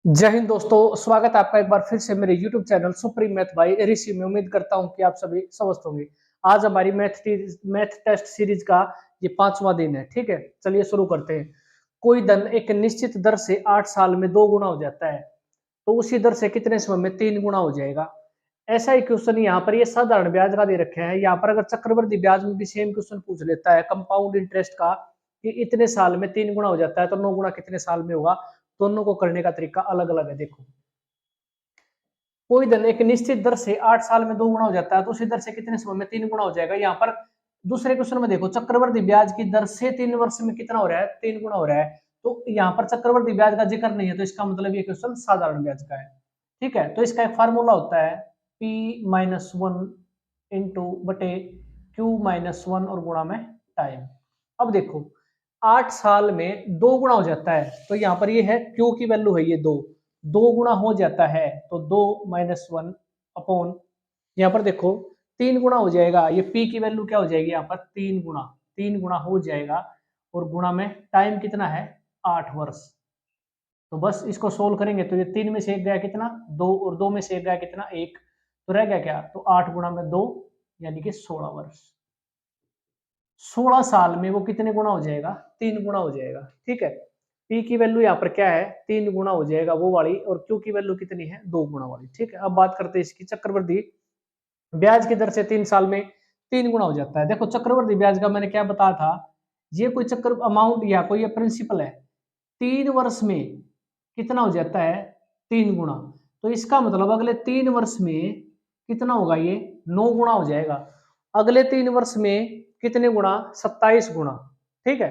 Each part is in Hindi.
जय हिंद दोस्तों, स्वागत है आपका एक बार फिर से मेरे YouTube channel supreme math by Rishi में। उम्मीद करता हूं कि आप सभी स्वस्थ होंगे। आज हमारी मैथ टेस्ट सीरीज का ये 5वां दिन है। ठीक है, चलिए शुरू करते हैं। कोई धन एक निश्चित दर से 8 साल में 2 गुना हो जाता है, तो उसी दर से कितने समय में 3 गुना हो जाएगा? ऐसा ही क्वेश्चन यहाँ पर ये साधारण ब्याज का दे रखे हैं। यहाँ पर अगर चक्रवृद्धि ब्याज में भी सेम क्वेश्चन पूछ लेता है कंपाउंड इंटरेस्ट का कि इतने साल में 3 गुना हो जाता है, तो 9 गुना कितने साल में होगा? दोनों को करने का तरीका अलग अलग है। देखो, कोई धन एक निश्चित दर से 8 साल में 2 गुना हो जाता है, तो उसी दर से कितने समय में 3 गुना हो जाएगा? यहाँ पर दूसरे क्वेश्चन में देखो, चक्रवृद्धि ब्याज की दर से 3 वर्ष में कितना हो रहा है? 3 गुना हो रहा है। तो यहाँ पर चक्रवृद्धि ब्याज का जिक्र नहीं है, तो इसका मतलब ये क्वेश्चन साधारण ब्याज का है। ठीक है, तो इसका एक फार्मूला होता है P-1 इंटू बटे Q-1 और गुणा में टाइम। अब देखो, 8 साल में 2 गुना हो जाता है, तो यहाँ पर ये है Q की वैल्यू है ये 2 गुना हो जाता है, तो 2-1 अपॉन, यहाँ पर देखो 3 गुना हो जाएगा। ये P की वैल्यू क्या हो जाएगी? यहाँ पर 3 गुना हो जाएगा, और गुणा में टाइम कितना है? 8 वर्ष। तो बस इसको सोल्व करेंगे तो ये 3 में से 1 गया कितना? 2, और 2 में से 1 गया कितना? 1। तो रह गया क्या? तो 8 गुणा में 2 यानी कि 16 वर्ष। 16 साल में वो कितने गुना हो जाएगा? 3 गुना हो जाएगा। ठीक है, P की वैल्यू यहाँ पर क्या है? 3 गुना हो जाएगा वो वाली, और Q की वैल्यू कितनी है? 2 गुना वाली। ठीक है, अब बात करते हैं इसकी। चक्रवृद्धि ब्याज की दर से 3 साल में 3 गुना हो जाता है। देखो, चक्रवृद्धि ब्याज का मैंने क्या बताया था, ये कोई चक्र अमाउंट या कोई प्रिंसिपल है, 3 वर्ष में कितना हो जाता है? 3 गुना। तो इसका मतलब अगले 3 वर्ष में कितना होगा? ये 9 गुना हो जाएगा। अगले 3 वर्ष में कितने गुना? 27 गुना। ठीक है,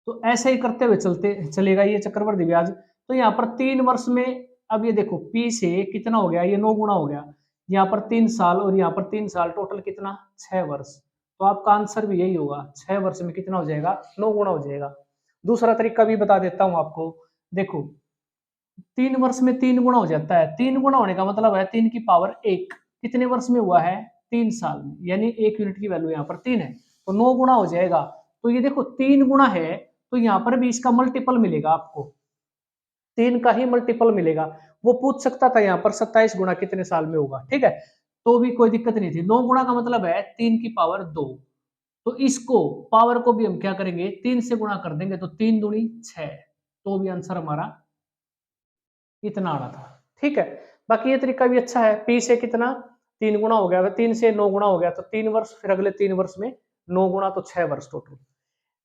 तो ऐसे ही करते हुए चलते चलेगा ये चक्रवृद्धि ब्याज। तो यहाँ पर 3 वर्ष में, अब ये देखो P से कितना हो गया? ये 9 गुना हो गया। यहाँ पर 3 साल और यहाँ पर 3 साल, टोटल कितना? 6 वर्ष। तो आपका आंसर भी यही होगा, 6 वर्ष में कितना हो जाएगा? 9 गुना हो जाएगा। दूसरा तरीका भी बता देता हूं आपको। देखो, 3 वर्ष में 3 गुना हो जाता है। 3 गुना होने का मतलब है 3 की पावर 1। कितने वर्ष में हुआ है? 3 साल में, यानी 1 यूनिट की वैल्यू यहाँ पर 3 है, तो 9 गुना हो जाएगा। तो ये देखो 3 गुना है, तो यहाँ पर भी इसका मल्टीपल मिलेगा आपको, 3 का ही मल्टीपल मिलेगा। वो पूछ सकता था यहाँ पर 27 गुना कितने साल में होगा। ठीक है, तो भी कोई दिक्कत नहीं थी। 9 गुना का मतलब है 3 की पावर 2। तो इसको पावर को भी हम क्या करेंगे? 3 से गुणा कर देंगे, तो 3 दूनी 6, तो भी आंसर हमारा इतना आना था। ठीक है, बाकी ये तरीका भी अच्छा है। P से कितना? 3 गुना हो गया, 3 से 9 गुना हो गया, तो 3 वर्ष, फिर अगले 3 वर्ष में 9 गुना, तो 6 वर्ष टोटल।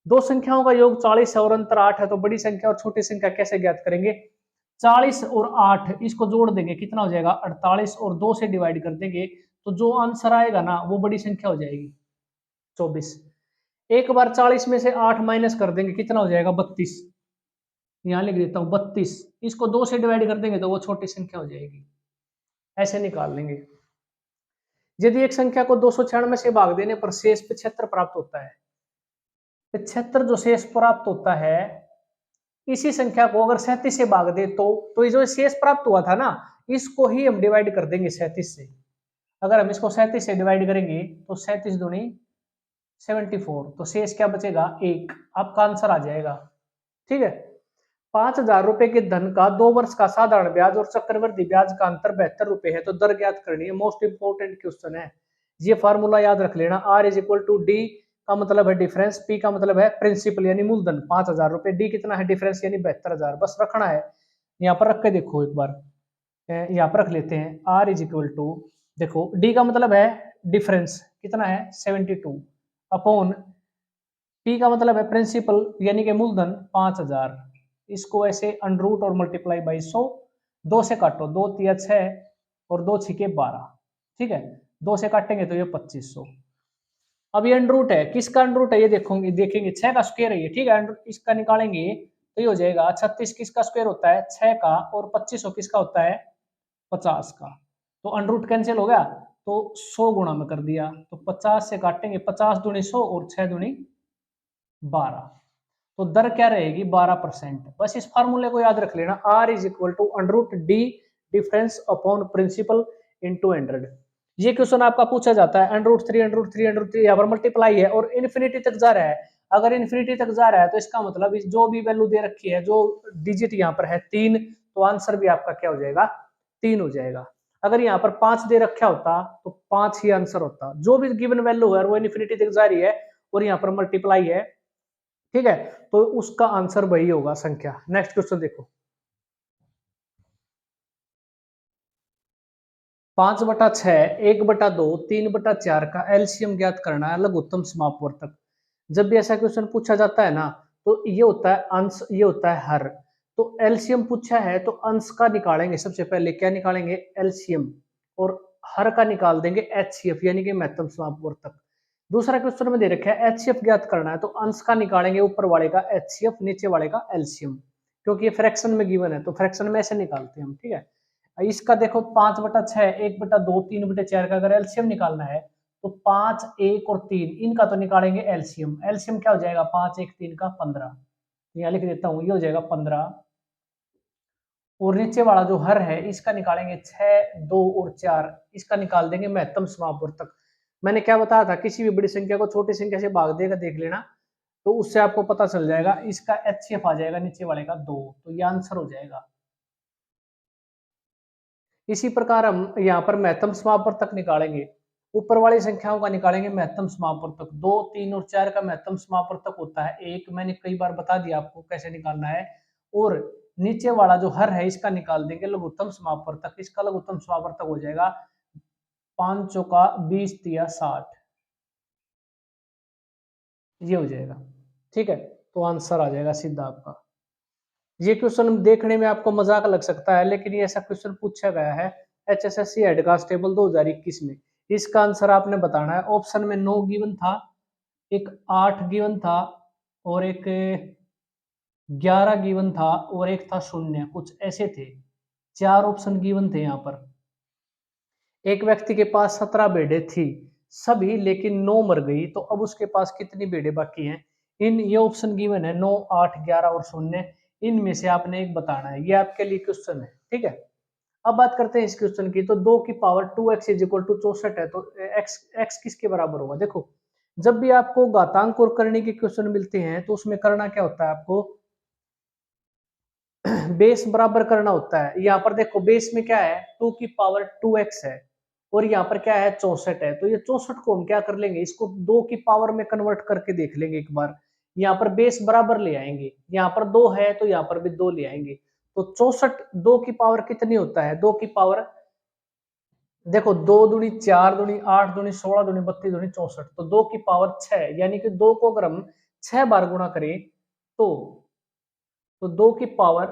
दो संख्याओं का योग 40 है और अंतर 8 है, तो बड़ी संख्या और छोटी संख्या कैसे ज्ञात करेंगे? 40 और 8 इसको जोड़ देंगे, कितना हो जाएगा? 48, और 2 से डिवाइड कर देंगे, तो जो आंसर आएगा ना वो बड़ी संख्या हो जाएगी, 24। एक बार 40 में से 8 माइनस कर देंगे, कितना हो जाएगा? 32। यहाँ लिख देता हूँ 32। इसको 2 से डिवाइड कर देंगे तो वो छोटी संख्या हो जाएगी। ऐसे निकाल लेंगे। यदि एक संख्या को 296 से भाग देने पर शेष 75 प्राप्त होता है, 75 जो शेष प्राप्त होता है, इसी संख्या को अगर 37 से भाग दे तो ये जो शेष प्राप्त हुआ था ना, इसको ही हम डिवाइड कर देंगे 37 से। अगर हम इसको 37 से डिवाइड करेंगे तो 37 दूनी 74, तो शेष क्या बचेगा? 1। आपका आंसर आ जाएगा। ठीक है, 5,000 रुपए के धन का 2 वर्ष का साधारण ब्याज और चक्रवृद्धि ब्याज का अंतर 72 रुपए है, तो दर ज्ञात करनी है। मोस्ट इंपोर्टेंट क्वेश्चन है ये, फार्मूला याद रख लेना। R is equal to D का मतलब है डिफरेंस, P का मतलब है प्रिंसिपल यानी मूलधन 5,000 रुपए, D कितना है? डिफरेंस यानी 72,000। बस रखना है, यहाँ पर रख के देखो एक बार, यहाँ पर रख लेते हैं। R इज इक्वल टू, देखो D का मतलब है डिफरेंस, कितना है? 72, अपॉन P का मतलब है प्रिंसिपल यानी कि मूलधन 5,000। इसको ऐसे अंडरूट और मल्टीप्लाई बाई 100, 2 से काटो, 2 तिया 6 और 2 छिके 12। ठीक है, 2 से काटेंगे तो ये 2500। अब ये अंडरूट है, किसका अंडरूट है? ये देखोगे, देखेंगे 6 का स्क्वायर है ये। ठीक है, इसका निकालेंगे तो ये हो जाएगा 36 किसका स्क्वायर होता है? 6 का, और 2500 किसका होता है? 50 का। तो अंडरूट कैंसिल हो गया, तो 100 गुणा में कर दिया, तो 50 से काटेंगे, 50 दूनी 100 और 6 दूनी 12, तो दर क्या रहेगी? 12%। बस इस फार्मूले को याद रख लेना, R is equal to under root D difference upon principal into 100। ये क्वेश्चन आपका पूछा जाता है, अंडरूट 3 अंडरूट 3 अंडरूट 3, यहाँ पर मल्टीप्लाई है और इन्फिनिटी तक जा रहा है। अगर इन्फिनिटी तक जा रहा है तो इसका मतलब जो भी वैल्यू दे रखी है, जो डिजिट यहाँ पर है 3, तो आंसर भी आपका क्या हो जाएगा, 3 हो जाएगा। अगर यहाँ पर 5 दे रखा होता तो 5 ही आंसर होता। जो भी गिवन वैल्यू है वो इन्फिनिटी तक जा रही है और यहाँ पर मल्टीप्लाई है, ठीक है, तो उसका आंसर वही होगा संख्या। नेक्स्ट क्वेश्चन देखो, 5/6, 1/2, 3/4 का एलसीएम ज्ञात करना है, लघुत्तम समापवर्तक। जब भी ऐसा क्वेश्चन पूछा जाता है ना, तो ये होता है अंश, ये होता है हर। तो एलसीएम पूछा है तो अंश का निकालेंगे सबसे पहले, क्या निकालेंगे, एलसीएम, और हर का निकाल देंगे एचसीएफ यानी कि महत्तम समापवर्तक। दूसरा क्वेश्चन में दे रखा है एचसीएफ ज्ञात करना है, तो अंश का निकालेंगे ऊपर वाले का एचसीएफ, नीचे वाले का एलसीएम, क्योंकि ये फ्रैक्शन में गिवन है तो फ्रैक्शन में ऐसे निकालते हैं हम, ठीक है। इसका देखो 5/6, 1/2, 3/4 का अगर एलसीएम निकालना है तो 5, 1 और 3 इनका तो निकालेंगे एलसीएम। एलसीएम क्या हो जाएगा, 5, 1, 3 का 15, यहाँ लिख देता हूँ, ये हो जाएगा 15। और नीचे वाला जो हर है इसका निकालेंगे 6, 2 और 4, इसका निकाल देंगे महत्तम समापवर्तक। मैंने क्या बताया था, किसी भी बड़ी संख्या को छोटी संख्या से भाग देगा, देख लेना, तो उससे आपको पता चल जाएगा। इसका एचसीएफ आ जाएगा नीचे वाले का 2, तो ये आंसर हो जाएगा। इसी प्रकार हम यहाँ पर महत्तम समापवर्तक निकालेंगे, ऊपर वाली संख्याओं का निकालेंगे महत्तम समापवर्तक। 2, 3 और 4 का महत्तम समापवर्तक होता है 1, मैंने कई बार बता दिया आपको कैसे निकालना है। और नीचे वाला जो हर है इसका निकाल देंगे लघुत्तम समापवर्तक। इसका लघुत्तम समापवर्तक हो जाएगा 5 चौका 20 तिया 60, ये हो जाएगा, ठीक है। तो आंसर आ जाएगा सीधा आपका। ये क्वेश्चन देखने में आपको मजाक लग सकता है, लेकिन ये ऐसा क्वेश्चन पूछा गया है एचएसएससी हेड कांस्टेबल 2021 में। इसका आंसर आपने बताना है। ऑप्शन में 9 गिवन था, एक 8 गिवन था, और एक 11 गिवन था, और एक था 0, कुछ ऐसे थे। 4 ऑप्शन गिवन थे यहाँ पर। एक व्यक्ति के पास 17 भेड़ें थी सभी, लेकिन 9 मर गई, तो अब उसके पास कितनी भेड़ें बाकी हैं। इन ये ऑप्शन गिवन है 9, 8, 11 और 0, इनमें से आपने एक बताना है। ये आपके लिए क्वेश्चन है, ठीक है। अब बात करते हैं इस क्वेश्चन की। तो 2 की power 2x is equal to 64 है, तो x किसके बराबर होगा। देखो, जब भी आपको घातांक और करने के क्वेश्चन मिलते हैं तो उसमें करना क्या होता है, आपको बेस बराबर करना होता है। यहाँ पर देखो बेस में क्या है, 2 की पावर 2x है, और यहाँ पर क्या है 64 है। तो ये 64 को हम क्या कर लेंगे, इसको 2 की पावर में कन्वर्ट करके देख लेंगे एक बार। यहाँ पर बेस बराबर ले आएंगे, यहाँ पर 2 है तो यहाँ पर भी 2 ले आएंगे। तो 64 2 की पावर कितनी होता है, 2 की पावर देखो, 2 दूनी 4, दूनी 8, दूनी 16, दूनी 32, दूनी 64, तो 2 की पावर 6, यानी कि 2 को अगर हम 6 बार गुणा करें तो 2 की power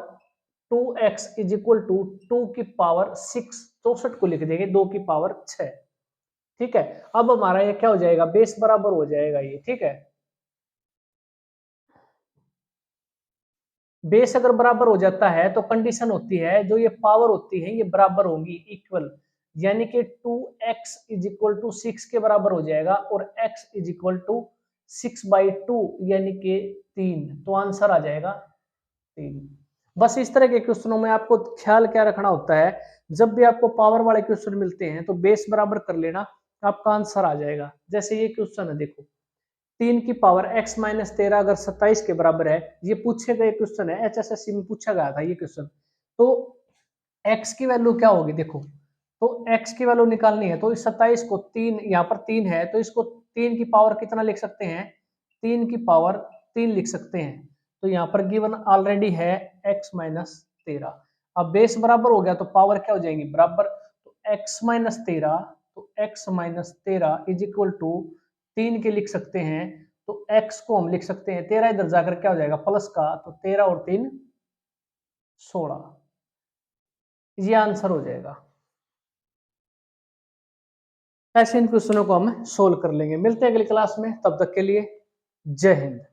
2x is equal to 2 की पावर 6, 64 को लिख देंगे 2 की पावर 6, ठीक है। अब हमारा ये क्या हो जाएगा, बेस बराबर हो जाएगा ये, ठीक है। बेस अगर बराबर हो जाता है तो कंडीशन होती है, जो ये पावर होती है ये बराबर होगी, इक्वल, यानी कि 2x इज इक्वल टू 6 के बराबर हो जाएगा, और x इज इक्वल टू 6/2 यानी कि 3, तो आंसर आ जाएगा 3। बस इस तरह के क्वेश्चनों में आपको ख्याल क्या रखना होता है, जब भी आपको पावर वाले क्वेश्चन मिलते हैं तो बेस बराबर कर लेना, आपका आंसर आ जाएगा। जैसे ये क्वेश्चन है, देखो 3 की पावर x माइनस 13 अगर 27 के बराबर है, ये पूछे गए क्वेश्चन है, एचएसएससी में पूछा गया था ये क्वेश्चन। तो x की वैल्यू क्या होगी, देखो, तो x की वैल्यू निकालनी है, तो इस 27 को 3, यहाँ पर 3 है तो इसको 3 की पावर कितना लिख सकते हैं, 3 की पावर 3 लिख सकते हैं। तो यहाँ पर गिवन ऑलरेडी है x माइनस 13। अब बेस बराबर हो गया तो पावर क्या हो जाएगी, बराबर, तो x माइनस 13, तो x minus 13 is equal to 3 के लिख सकते हैं, तो x को हम लिख सकते हैं 13, इधर जाकर क्या हो जाएगा प्लस का, तो 13 और 3 16, ये आंसर हो जाएगा। ऐसे इन क्वेश्चनों को हम सोल्व कर लेंगे। मिलते हैं अगली क्लास में, तब तक के लिए जय हिंद।